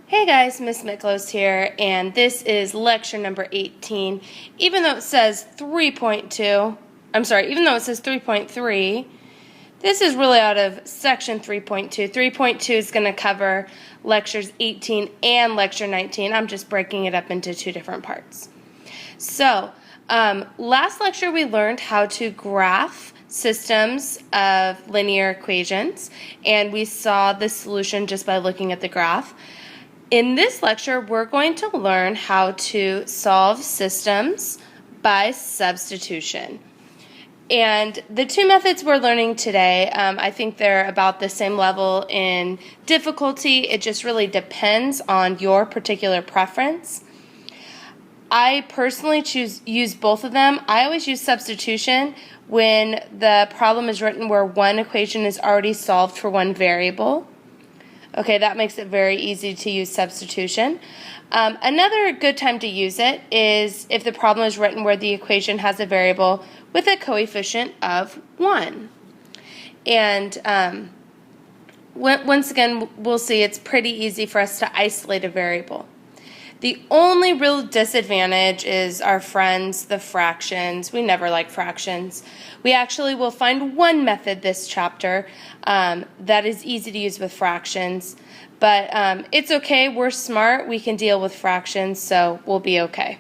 Hey guys, Miss Miklos here, and this is lecture number 18. Even though it says 3.2, even though it says 3.3, this is really out of section 3.2. 3.2 is going to cover lectures 18 and lecture 19. I'm just breaking it up into two different parts. So, last lecture we learned how to graph systems of linear equations, and we saw the solution just by looking at the graph. In this lecture, we're going to learn how to solve systems by substitution. And the two methods we're learning today, I think they're about the same level in difficulty. It just really depends on your particular preference. I personally use both of them. I always use substitution when the problem is written where one equation is already solved for one variable. Okay, that makes it very easy to use substitution. Another good time to use it is if the problem is written where the equation has a variable with a coefficient of 1. And once again, we'll see it's pretty easy for us to isolate a variable. The only real disadvantage is our friends, the fractions. We never like fractions. We actually will find one method this chapter that is easy to use with fractions, but it's okay. We're smart. We can deal with fractions, so we'll be okay.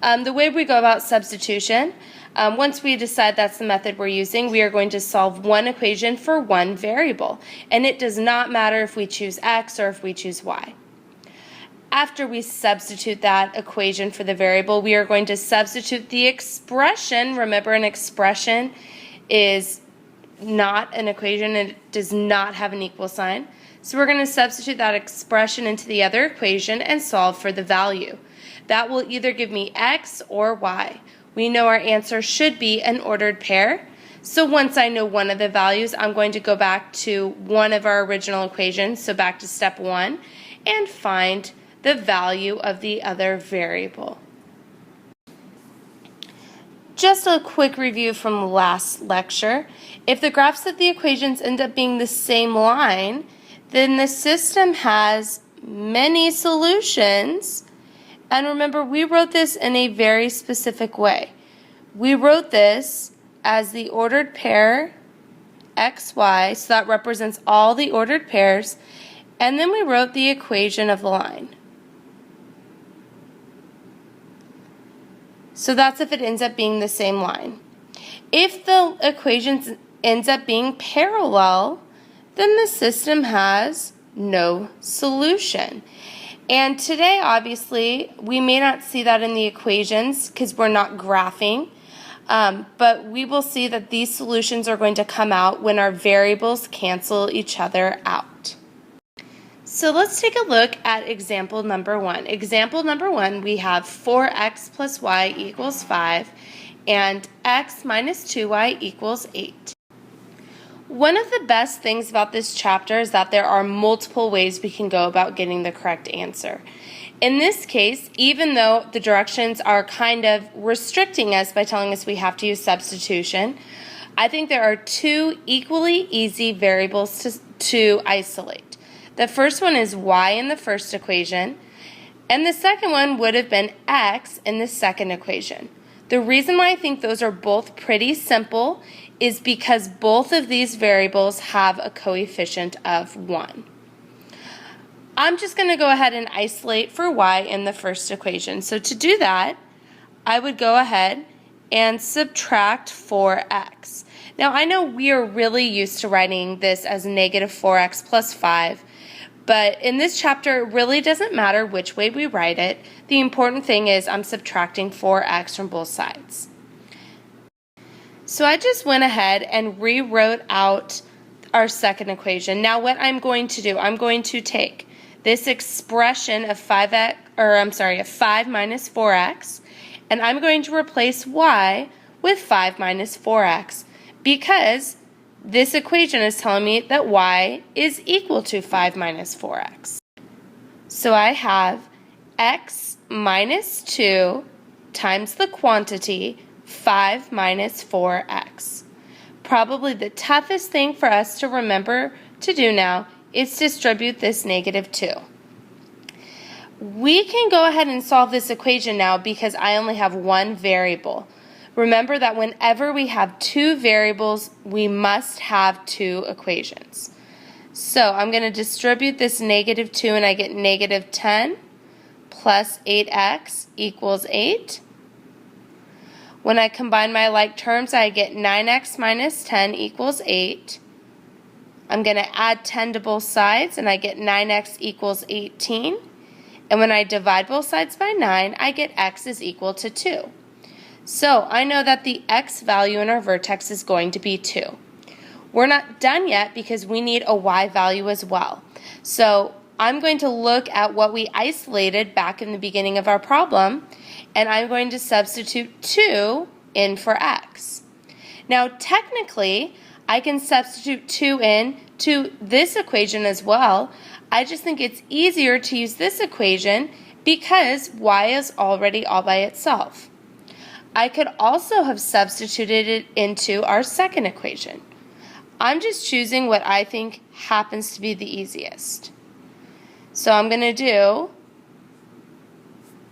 The way we go about substitution, once we decide that's the method we're using, we are going to solve one equation for one variable, and it does not matter if we choose x or if we choose y. After we substitute that equation for the variable, we are going to substitute the expression. Remember, an expression is not an equation and it does not have an equal sign. So we're going to substitute that expression into the other equation and solve for the value. That will either give me x or y. We know our answer should be an ordered pair. So once I know one of the values, I'm going to go back to one of our original equations, so back to step 1, and find the value of the other variable. Just a quick review from last lecture. If the graphs of the equations end up being the same line, then the system has many solutions. And remember, we wrote this in a very specific way. We wrote this as the ordered pair xy, so that represents all the ordered pairs, and then we wrote the equation of the line. So that's if it ends up being the same line. If the equation ends up being parallel, then the system has no solution. And today, obviously, we may not see that in the equations because we're not graphing, but we will see that these solutions are going to come out when our variables cancel each other out. So let's take a look at example number 1. Example number 1, we have 4x plus y equals 5 and x minus 2y equals 8. One of the best things about this chapter is that there are multiple ways we can go about getting the correct answer. In this case, even though the directions are kind of restricting us by telling us we have to use substitution, I think there are two equally easy variables to isolate. The first one is y in the first equation, and the second one would have been x in the second equation. The reason why I think those are both pretty simple is because both of these variables have a coefficient of 1. I'm just going to go ahead and isolate for y in the first equation. So to do that, I would go ahead and subtract 4x. Now I know we are really used to writing this as negative 4x plus 5, but in this chapter, it really doesn't matter which way we write it. The important thing is I'm subtracting 4x from both sides. So I just went ahead and rewrote out our second equation. Now what I'm going to do, I'm going to take this expression of 5 minus 4x, and I'm going to replace y with 5 minus 4x because this equation is telling me that y is equal to 5 minus 4x. So I have x minus 2 times the quantity 5 minus 4x. Probably the toughest thing for us to remember to do now is distribute this negative 2. We can go ahead and solve this equation now because I only have one variable. Remember that whenever we have two variables, we must have two equations. So I'm going to distribute this negative 2 and I get negative 10 plus 8x equals 8. When I combine my like terms, I get 9x minus 10 equals 8. I'm going to add 10 to both sides and I get 9x equals 18. And when I divide both sides by 9, I get x is equal to 2. So I know that the x value in our vertex is going to be 2. We're not done yet because we need a y value as well. So I'm going to look at what we isolated back in the beginning of our problem, and I'm going to substitute 2 in for x. Now technically, I can substitute 2 in to this equation as well. I just think it's easier to use this equation because y is already all by itself. I could also have substituted it into our second equation. I'm just choosing what I think happens to be the easiest. So I'm going to do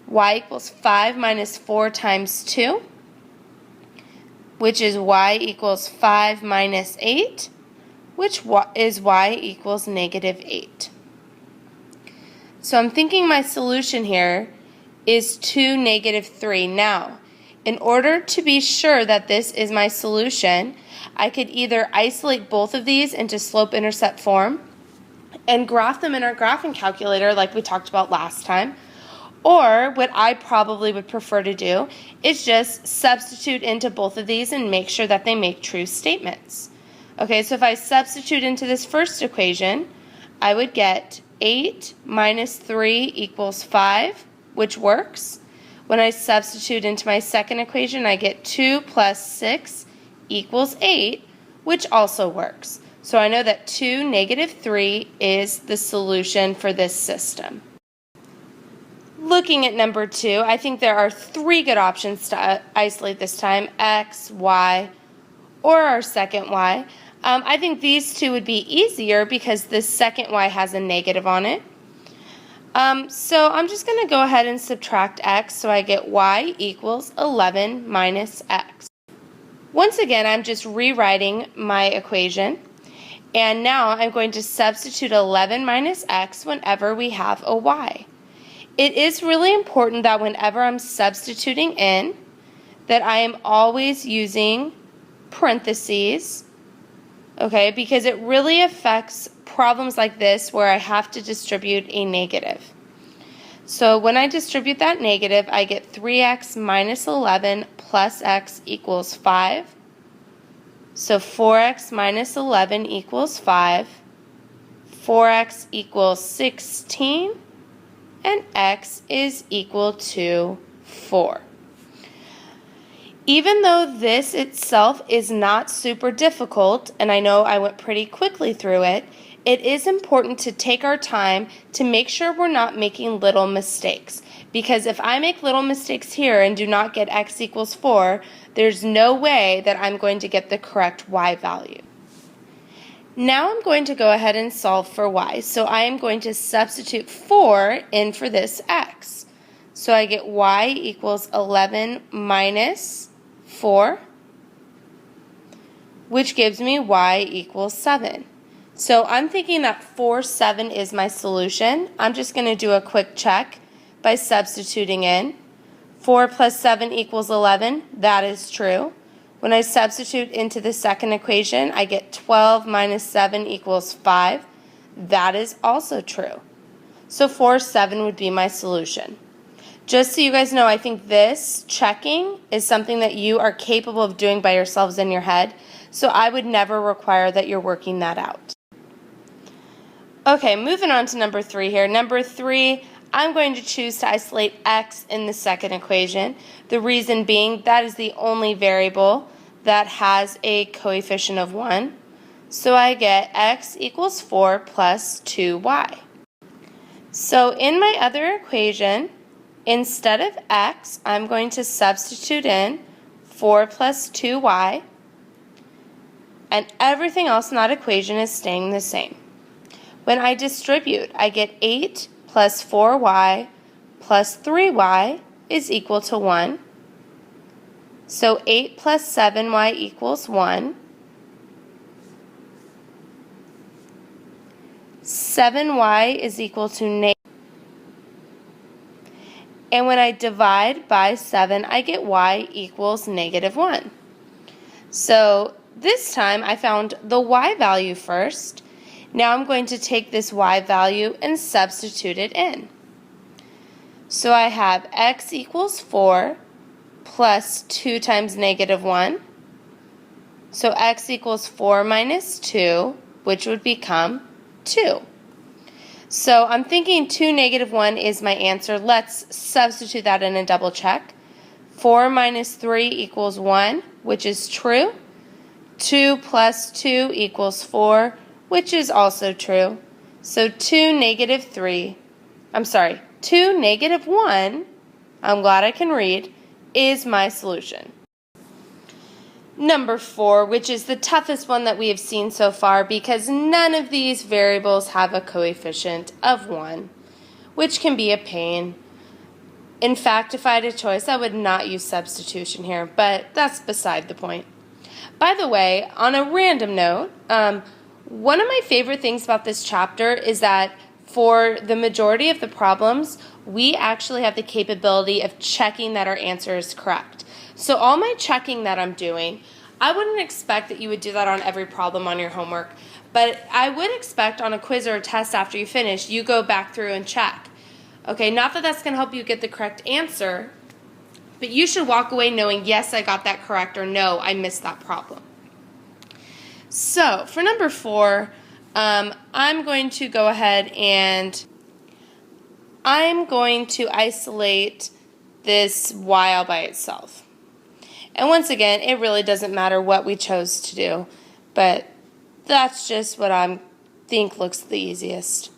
y equals 5 minus 4 times 2, which is y equals 5 minus 8, which is y equals negative 8. So I'm thinking my solution here is 2, negative 3. Now, in order to be sure that this is my solution, I could either isolate both of these into slope-intercept form and graph them in our graphing calculator like we talked about last time, or what I probably would prefer to do is just substitute into both of these and make sure that they make true statements. Okay, so if I substitute into this first equation, I would get 8 minus 3 equals 5, which works. When I substitute into my second equation, I get 2 plus 6 equals 8, which also works. So I know that 2, negative 3 is the solution for this system. Looking at number 2, I think there are 3 good options to isolate this time, x, y, or our second y. I think these two would be easier because the second y has a negative on it. So I'm just going to go ahead and subtract x, so I get y equals 11 minus x. Once again, I'm just rewriting my equation, and now I'm going to substitute 11 minus x whenever we have a y. It is really important that whenever I'm substituting in, that I am always using parentheses, okay, because it really affects problems like this where I have to distribute a negative. So when I distribute that negative, I get 3x minus 11 plus x equals 5. So 4x minus 11 equals 5. 4x equals 16. And x is equal to 4. Even though this itself is not super difficult, and I know I went pretty quickly through it, it is important to take our time to make sure we're not making little mistakes. Because if I make little mistakes here and do not get x equals 4, there's no way that I'm going to get the correct y value. Now I'm going to go ahead and solve for y. So I am going to substitute 4 in for this x. So I get y equals 11 minus 4, which gives me y equals 7. So I'm thinking that 4, 7 is my solution. I'm just going to do a quick check by substituting in. 4 plus 7 equals 11. That is true. When I substitute into the second equation, I get 12 minus 7 equals 5. That is also true. So 4, 7 would be my solution. Just so you guys know, I think this checking is something that you are capable of doing by yourselves in your head. So I would never require that you're working that out. Okay, moving on to number 3 here. Number 3, I'm going to choose to isolate x in the second equation. The reason being that is the only variable that has a coefficient of 1. So I get x equals 4 plus 2y. So in my other equation, instead of x, I'm going to substitute in 4 plus 2y, and everything else in that equation is staying the same. When I distribute, I get 8 plus 4y plus 3y is equal to 1. So 8 plus 7y equals 1. 7y is equal to negative. And when I divide by 7, I get y equals negative 1. So this time I found the y value first. Now I'm going to take this y value and substitute it in. So I have x equals 4 plus 2 times negative 1. So x equals 4 minus 2, which would become 2. So I'm thinking 2 negative 1 is my answer. Let's substitute that in and double check. 4 minus 3 equals 1, which is true. 2 plus 2 equals 4, which is also true. So 2 negative 1, I'm glad I can read, is my solution. Number 4, which is the toughest one that we have seen so far because none of these variables have a coefficient of 1, which can be a pain. In fact, if I had a choice, I would not use substitution here, but that's beside the point. By the way, on a random note, one of my favorite things about this chapter is that for the majority of the problems, we actually have the capability of checking that our answer is correct. So all my checking that I'm doing, I wouldn't expect that you would do that on every problem on your homework, but I would expect on a quiz or a test after you finish, you go back through and check. Okay, not that that's going to help you get the correct answer, but you should walk away knowing, yes, I got that correct, or no, I missed that problem. So for number 4, I'm going to go ahead and I'm going to isolate this y all by itself. And once again, it really doesn't matter what we chose to do, but that's just what I think looks the easiest.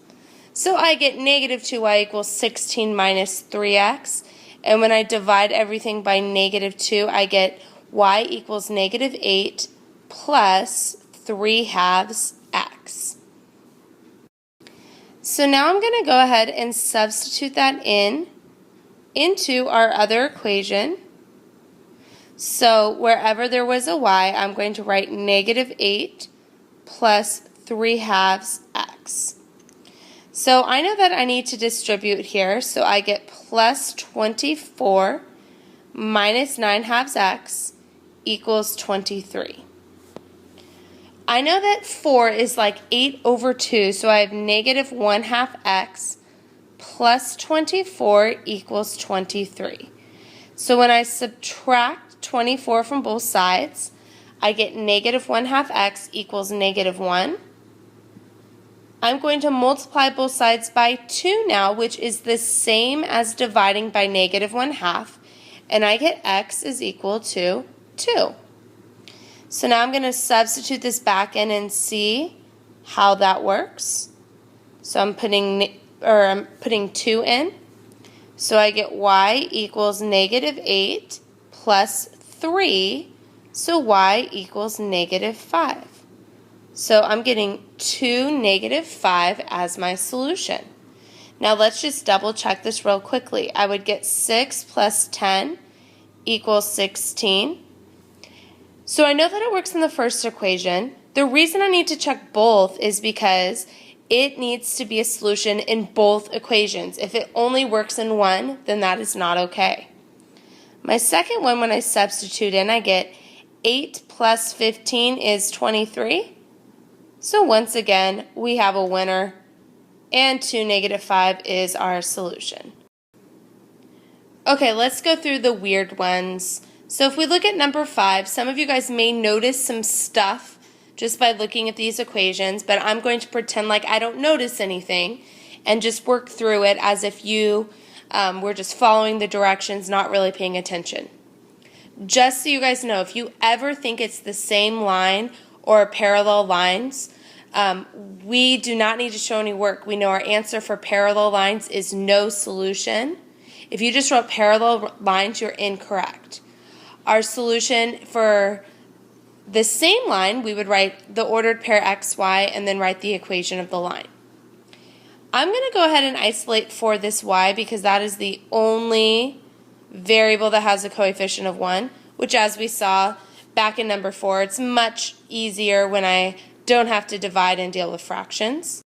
So I get negative 2y equals 16 minus 3x, and when I divide everything by negative 2, I get y equals negative 8 plus 3/2 x. So now I'm going to go ahead and substitute that into our other equation. So wherever there was a y, I'm going to write negative 8 plus 3/2 x. So I know that I need to distribute here, so I get plus 24 minus 9/2 x equals 23. I know that 4 is like 8 over 2, so I have negative 1/2 x plus 24 equals 23. So when I subtract 24 from both sides, I get negative 1/2 x equals negative 1. I'm going to multiply both sides by 2 now, which is the same as dividing by negative 1/2, and I get x is equal to 2. So now I'm going to substitute this back in and see how that works. So I'm putting 2 in. So I get y equals negative 8 plus 3, so y equals negative 5. So I'm getting 2 negative 5 as my solution. Now let's just double check this real quickly. I would get 6 plus 10 equals 16. So I know that it works in the first equation. The reason I need to check both is because it needs to be a solution in both equations. If it only works in one, then that is not okay. My second one, when I substitute in, I get 8 plus 15 is 23. So once again, we have a winner, and 2 negative 5 is our solution. Okay, let's go through the weird ones. So if we look at number 5, some of you guys may notice some stuff just by looking at these equations, but I'm going to pretend like I don't notice anything and just work through it as if you were just following the directions, not really paying attention. Just so you guys know, if you ever think it's the same line or parallel lines, we do not need to show any work. We know our answer for parallel lines is no solution. If you just wrote parallel lines, you're incorrect. Our solution for the same line, we would write the ordered pair x, y, and then write the equation of the line. I'm going to go ahead and isolate for this y because that is the only variable that has a coefficient of 1, which as we saw back in number 4, it's much easier when I don't have to divide and deal with fractions.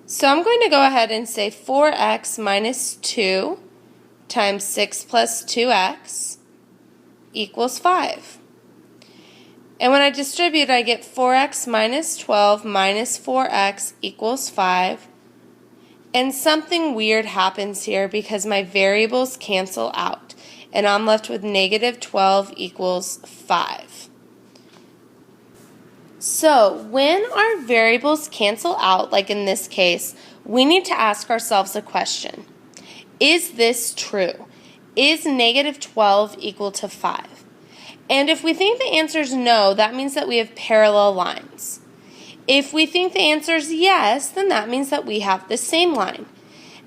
So I'm going to go ahead and say 4x minus 2 times 6 plus 2x equals 5. And when I distribute, I get 4x minus 12 minus 4x equals 5. And something weird happens here because my variables cancel out. And I'm left with negative 12 equals 5. So when our variables cancel out, like in this case, we need to ask ourselves a question. Is this true? Is negative 12 equal to 5? And if we think the answer is no, that means that we have parallel lines. If we think the answer is yes, then that means that we have the same line.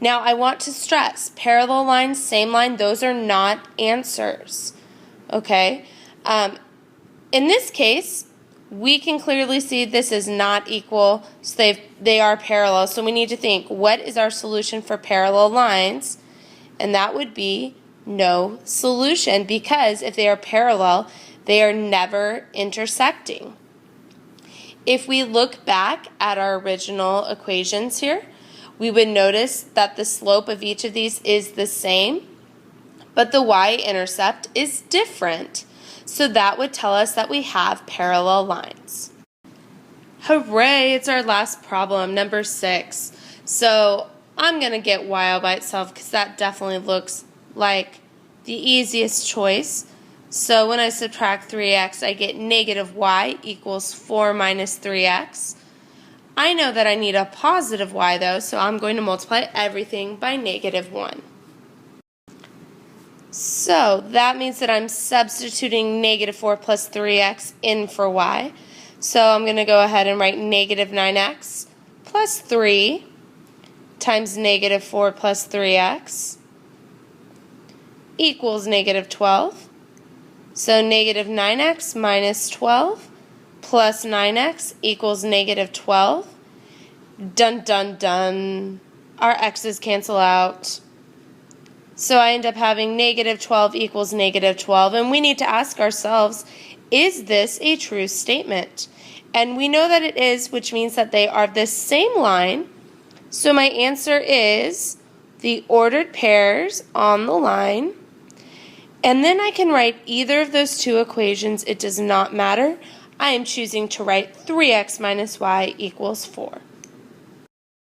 Now, I want to stress, parallel lines, same line, those are not answers. Okay? In this case, we can clearly see this is not equal, so they are parallel. So we need to think, what is our solution for parallel lines? And that would be no solution, because if they are parallel, they are never intersecting. If we look back at our original equations here, we would notice that the slope of each of these is the same, but the y-intercept is different. So that would tell us that we have parallel lines. Hooray, it's our last problem, number 6. So I'm going to get y all by itself because that definitely looks like the easiest choice. So when I subtract 3x, I get negative y equals 4 minus 3x. I know that I need a positive y though, so I'm going to multiply everything by negative 1. So that means that I'm substituting negative 4 plus 3x in for y. So I'm going to go ahead and write negative 9x plus 3 times negative 4 plus 3x equals negative 12. So negative 9x minus 12 plus 9x equals negative 12. Dun dun dun. Our x's cancel out. So I end up having negative 12 equals negative 12. And we need to ask ourselves, is this a true statement? And we know that it is, which means that they are the same line. So my answer is the ordered pairs on the line. And then I can write either of those two equations. It does not matter. I am choosing to write 3x minus y equals 4.